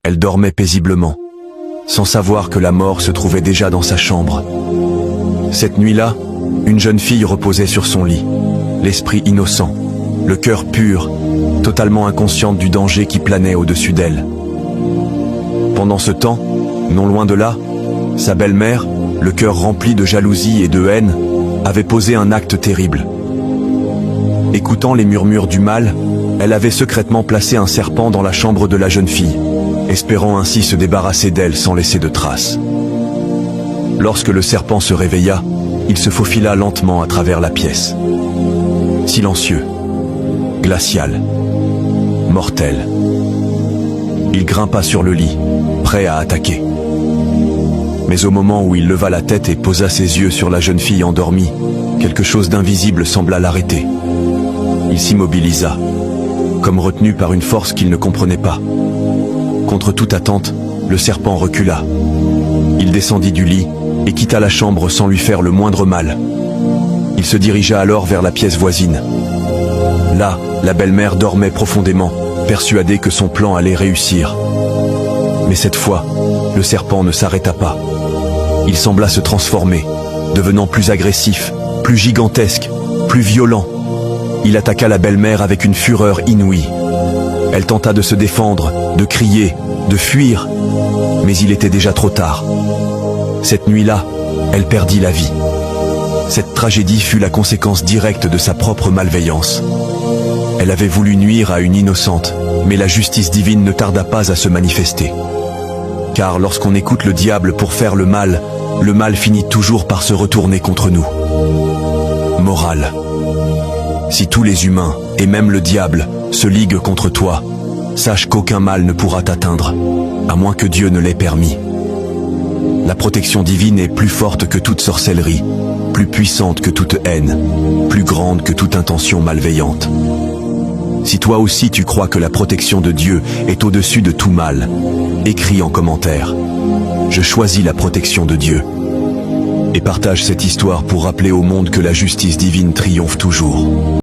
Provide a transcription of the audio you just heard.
Elle dormait paisiblement, sans savoir que la mort se trouvait déjà dans sa chambre. Cette nuit-là, une jeune fille reposait sur son lit, l'esprit innocent, le cœur pur, totalement inconsciente du danger qui planait au-dessus d'elle. Pendant ce temps, non loin de là, sa belle-mère, le cœur rempli de jalousie et de haine, avait posé un acte terrible. Écoutant les murmures du mal, elle avait secrètement placé un serpent dans la chambre de la jeune fille, espérant ainsi se débarrasser d'elle sans laisser de traces. Lorsque le serpent se réveilla, il se faufila lentement à travers la pièce. Silencieux, glacial, mortel. Il grimpa sur le lit, prêt à attaquer. Mais au moment où il leva la tête et posa ses yeux sur la jeune fille endormie, quelque chose d'invisible sembla l'arrêter. Il s'immobilisa, comme retenu par une force qu'il ne comprenait pas. Contre toute attente, le serpent recula. Il descendit du lit et quitta la chambre sans lui faire le moindre mal. Il se dirigea alors vers la pièce voisine. Là, la belle-mère dormait profondément, persuadée que son plan allait réussir. Mais cette fois, le serpent ne s'arrêta pas. Il sembla se transformer, devenant plus agressif, plus gigantesque, plus violent. Il attaqua la belle-mère avec une fureur inouïe. Elle tenta de se défendre, de crier, de fuir, mais il était déjà trop tard. Cette nuit-là, elle perdit la vie. Cette tragédie fut la conséquence directe de sa propre malveillance. Elle avait voulu nuire à une innocente, mais la justice divine ne tarda pas à se manifester. Car lorsqu'on écoute le diable pour faire le mal finit toujours par se retourner contre nous. Morale. Si tous les humains, et même le diable, se liguent contre toi, sache qu'aucun mal ne pourra t'atteindre, à moins que Dieu ne l'ait permis. La protection divine est plus forte que toute sorcellerie, plus puissante que toute haine, plus grande que toute intention malveillante. Si toi aussi tu crois que la protection de Dieu est au-dessus de tout mal, écris en commentaire « Je choisis la protection de Dieu » et partage cette histoire pour rappeler au monde que la justice divine triomphe toujours.